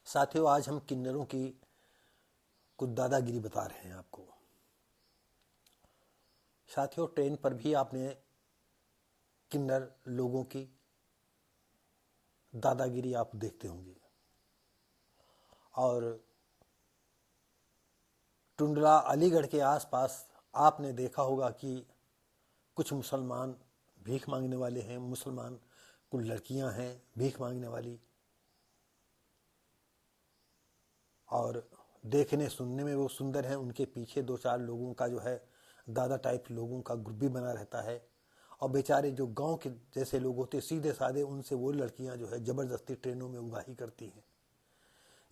साथियों, आज हम किन्नरों की कुछ दादागिरी बता रहे हैं आपको। साथियों, ट्रेन पर भी आपने किन्नर लोगों की दादागिरी आप देखते होंगे। और टुंडला अलीगढ़ के आसपास आपने देखा होगा कि कुछ मुसलमान भीख मांगने वाले हैं, मुसलमान कुछ लड़कियां हैं भीख मांगने वाली, और देखने सुनने में वो सुंदर हैं। उनके पीछे दो चार लोगों का जो है दादा टाइप लोगों का ग्रुप भी बना रहता है, और बेचारे जो गांव के जैसे लोग होते सीधे साधे, उनसे वो लड़कियां जो है ज़बरदस्ती ट्रेनों में उगाही करती हैं।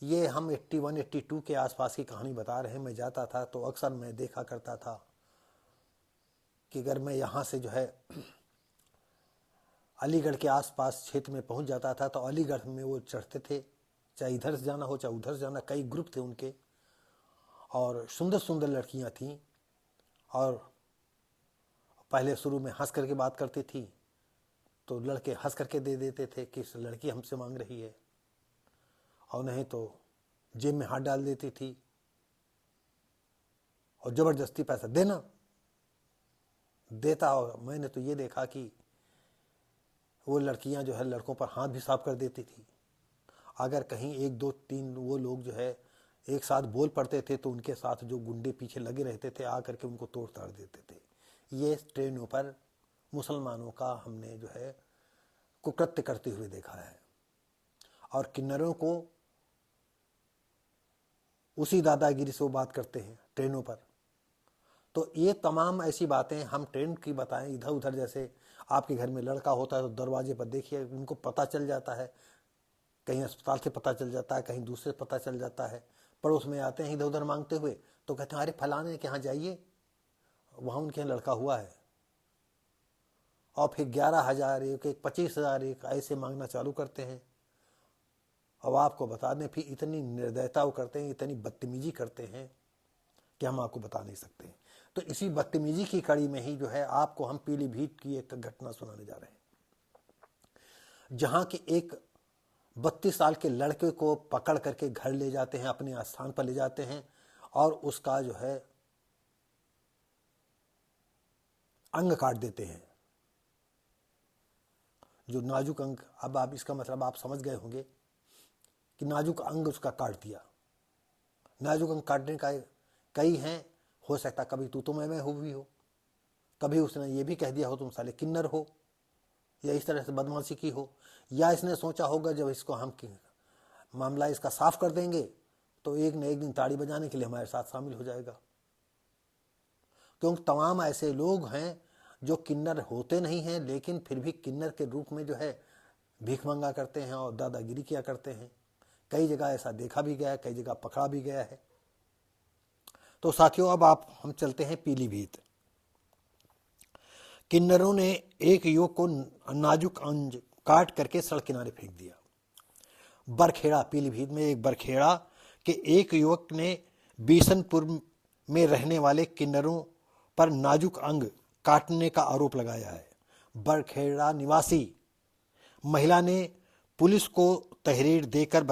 ये हम 81 82 के आसपास की कहानी बता रहे हैं। मैं जाता था तो अक्सर मैं देखा करता था कि अगर मैं यहाँ से जो है अलीगढ़ के आसपास क्षेत्र में पहुँच जाता था तो अलीगढ़ में वो चढ़ते थे, चाहे इधर से जाना हो चाहे उधर से जाना, कई ग्रुप थे उनके, और सुंदर सुंदर लड़कियां थीं। और पहले शुरू में हंस करके बात करती थी तो लड़के हंस करके दे देते थे कि इस लड़की हमसे मांग रही है, और नहीं तो जेब में हाथ डाल देती थी और ज़बरदस्ती पैसा देता होगा। मैंने तो ये देखा कि वो लड़कियां जो है लड़कों पर हाथ भी साफ कर देती थी। अगर कहीं एक दो तीन वो लोग जो है एक साथ बोल पड़ते थे तो उनके साथ जो गुंडे पीछे लगे रहते थे आकर के उनको तोड़ ताड़ देते थे। ये ट्रेनों पर मुसलमानों का हमने जो है कुकृत्य करते हुए देखा है। और किन्नरों को उसी दादागिरी से वो बात करते हैं ट्रेनों पर। तो ये तमाम ऐसी बातें हम ट्रेन की बताएं, इधर उधर जैसे आपके घर में लड़का होता है तो दरवाजे पर देखिए, उनको पता चल जाता है, कहीं अस्पताल से पता चल जाता है, कहीं दूसरे से पता चल जाता है। पड़ोस में आते हैं इधर उधर मांगते हुए तो कहते हैं अरे फलाने के यहाँ जाइए, वहाँ उनके यहाँ लड़का हुआ है। और फिर 11,000 एक 25,000 एक ऐसे मांगना चालू करते हैं। अब आपको बता दें, फिर इतनी निर्दयता वो करते हैं, इतनी बदतमीजी करते हैं कि हम आपको बता नहीं सकते। तो इसी बदतमीजी की कड़ी में ही जो है आपको हम पीलीभीत की एक घटना सुनाने जा रहे हैं, जहाँ के एक 32 साल के लड़के को पकड़ करके घर ले जाते हैं, अपने स्थान पर ले जाते हैं, और उसका जो है अंग काट देते हैं, जो नाजुक अंग। अब आप इसका मतलब आप समझ गए होंगे कि नाजुक अंग उसका काट दिया। नाजुक अंग काटने का कई हैं, हो सकता कभी तू तो मैं हुई हो, कभी उसने ये भी कह दिया हो तुम साले किन्नर हो, या इस तरह से बदमाशी की हो, या इसने सोचा होगा जब इसको हम मामला इसका साफ कर देंगे तो एक न एक दिन ताड़ी बजाने के लिए हमारे साथ शामिल हो जाएगा। क्योंकि तमाम ऐसे लोग हैं जो किन्नर होते नहीं हैं लेकिन फिर भी किन्नर के रूप में जो है भीख मांगा करते हैं और दादागिरी किया करते हैं। कई जगह ऐसा देखा भी गया है, कई जगह पकड़ा भी गया है। तो साथियों, अब हम चलते हैं पीलीभीत। किन्नरों ने एक युवक को नाजुक अंग काट करके सड़क किनारे फेंक दिया। बरखेड़ा, पीलीभीत में एक बरखेड़ा के एक युवक ने बिशनपुर में रहने वाले किन्नरों पर नाजुक अंग काटने का आरोप लगाया है। बरखेड़ा निवासी महिला ने पुलिस को तहरीर देकर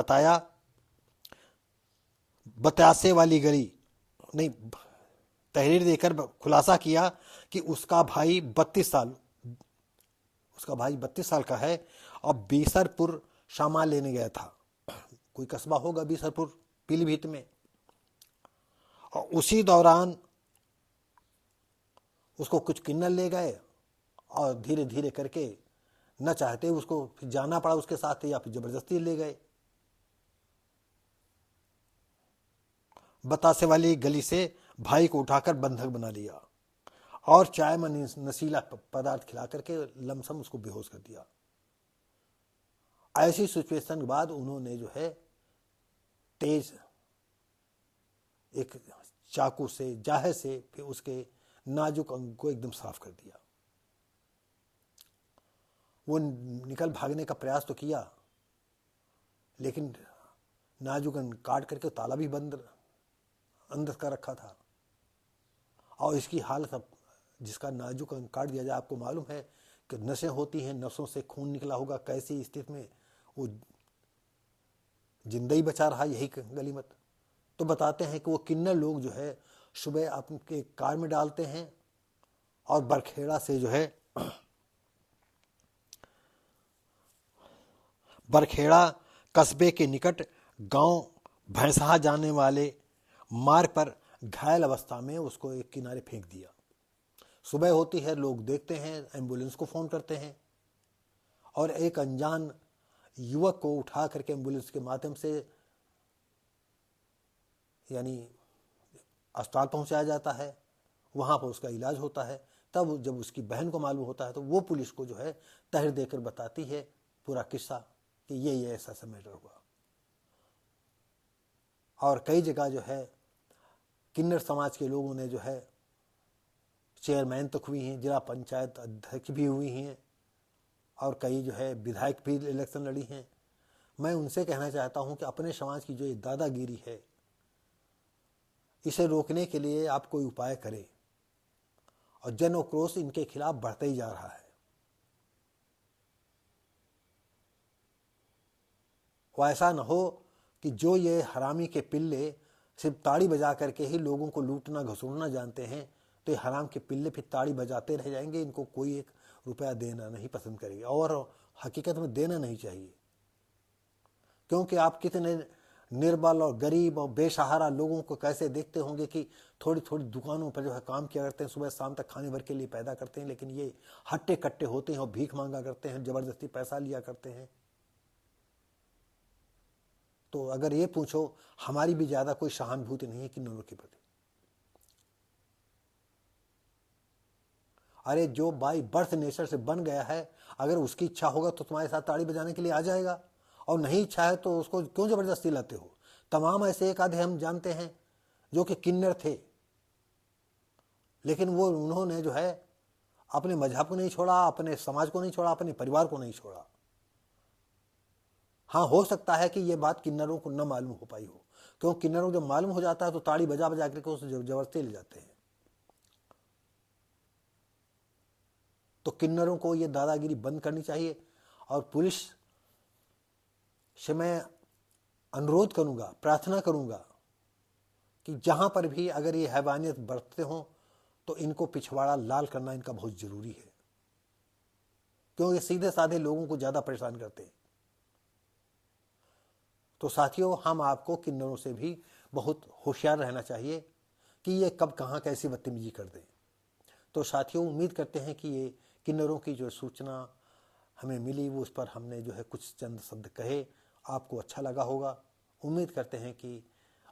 तहरीर देकर खुलासा किया कि उसका भाई 32 साल का है और बीसरपुर सामान लेने गया था। कोई कस्बा होगा बीसरपुर पीलीभीत में, और उसी दौरान उसको कुछ किन्नर ले गए और धीरे धीरे करके न चाहते उसको फिर जाना पड़ा उसके साथ, या फिर जबरदस्ती ले गए। बतासे वाली गली से भाई को उठाकर बंधक बना लिया और चाय में नशीला पदार्थ खिला करके लमसम उसको बेहोश कर दिया। ऐसी सिचुएशन के बाद उन्होंने जो है तेज एक चाकू से जाहे से फिर उसके नाजुक अंग को एकदम साफ कर दिया। वो निकल भागने का प्रयास तो किया लेकिन नाजुक अंग काट करके ताला भी बंद अंदर का रखा था। और इसकी हालत, अब जिसका नाजुक अंग काट दिया जाए, आपको मालूम है कि नसें होती हैं, नसों से खून निकला होगा, कैसी स्थिति में वो जिंदा ही बचा रहा यही गलीमत। तो बताते हैं कि वो किन्नर लोग जो है सुबह अपने कार में डालते हैं और बरखेड़ा से जो है बरखेड़ा कस्बे के निकट गांव भैंसहा जाने वाले मार्ग पर घायल अवस्था में उसको एक किनारे फेंक दिया। सुबह होती है, लोग देखते हैं, एम्बुलेंस को फ़ोन करते हैं और एक अनजान युवक को उठा करके एम्बुलेंस के माध्यम से यानी अस्पताल पहुंचाया जाता है। वहाँ पर उसका इलाज होता है। तब जब उसकी बहन को मालूम होता है तो वो पुलिस को जो है तहरीर देकर बताती है पूरा किस्सा कि ये ऐसा सा मैटर हुआ। और कई जगह जो है किन्नर समाज के लोगों ने जो है चेयरमैन तक हुई हैं, जिला पंचायत अध्यक्ष भी हुई हैं और कई जो है विधायक भी इलेक्शन लड़ी हैं। मैं उनसे कहना चाहता हूं कि अपने समाज की जो ये दादागिरी है इसे रोकने के लिए आप कोई उपाय करें। और जन आक्रोश इनके खिलाफ बढ़ता ही जा रहा है। वो ऐसा न हो कि जो ये हरामी के पिल्ले सिर्फ ताड़ी बजा करके ही लोगों को लूटना घसूटना जानते हैं, तो ये हराम के पिल्ले फिर ताड़ी बजाते रह जाएंगे। इनको कोई एक रुपया देना नहीं पसंद करेंगे और हकीकत में देना नहीं चाहिए, क्योंकि आप कितने निर्बल और गरीब और बेसहारा लोगों को कैसे देखते होंगे कि थोड़ी थोड़ी दुकानों पर जो है काम किया करते हैं, सुबह शाम तक खाने भर के लिए पैदा करते हैं, लेकिन ये हट्टे कट्टे होते हैं और भीख मांगा करते हैं, जबरदस्ती पैसा लिया करते हैं। तो अगर ये पूछो, हमारी भी ज्यादा कोई सहानुभूति नहीं है किन्नरों के प्रति। अरे जो बाई बर्थ नेचर से बन गया है, अगर उसकी इच्छा होगा तो तुम्हारे साथ ताड़ी बजाने के लिए आ जाएगा, और नहीं इच्छा है तो उसको क्यों जबरदस्ती लाते हो। तमाम ऐसे एक आधे हम जानते हैं जो कि किन्नर थे, लेकिन वो उन्होंने जो है अपने मजहब को नहीं छोड़ा, अपने समाज को नहीं छोड़ा, अपने परिवार को नहीं छोड़ा। हाँ, हो सकता है कि ये बात किन्नरों को न मालूम हो पाई हो, क्योंकि किन्नरों को जब मालूम हो जाता है तो ताड़ी बजा बजा करके उसे जबरदस्ती ले जाते हैं। तो किन्नरों को ये दादागिरी बंद करनी चाहिए। और पुलिस से मैं अनुरोध करूंगा, प्रार्थना करूंगा कि जहां पर भी अगर ये हैवानियत बरतते हों तो इनको पिछवाड़ा लाल करना इनका बहुत जरूरी है, क्योंकि सीधे साधे लोगों को ज्यादा परेशान करते हैं। तो साथियों, हम आपको किन्नरों से भी बहुत होशियार रहना चाहिए कि ये कब कहां कैसी बदतमीजी कर दें। तो साथियों, उम्मीद करते हैं कि ये किन्नरों की जो सूचना हमें मिली वो उस पर हमने जो है कुछ चंद शब्द कहे, आपको अच्छा लगा होगा। उम्मीद करते हैं कि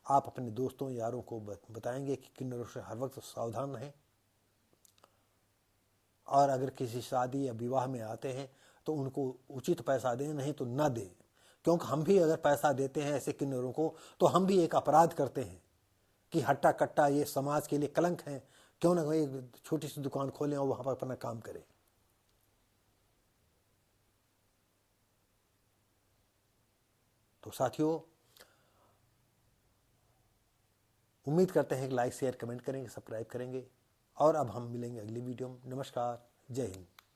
आप अपने दोस्तों यारों को बताएंगे कि किन्नरों से हर वक्त सावधान रहें, और अगर किसी शादी या विवाह में आते हैं तो उनको उचित पैसा दें, नहीं तो ना दें, क्योंकि हम भी अगर पैसा देते हैं ऐसे किन्नरों को तो हम भी एक अपराध करते हैं कि हट्टा कट्टा ये समाज के लिए कलंक है, क्यों ना एक छोटी सी दुकान खोलें और वहां पर अपना काम करें। तो साथियों, उम्मीद करते हैं कि लाइक शेयर कमेंट करेंगे, सब्सक्राइब करेंगे, और अब हम मिलेंगे अगली वीडियो में। नमस्कार, जय हिंद।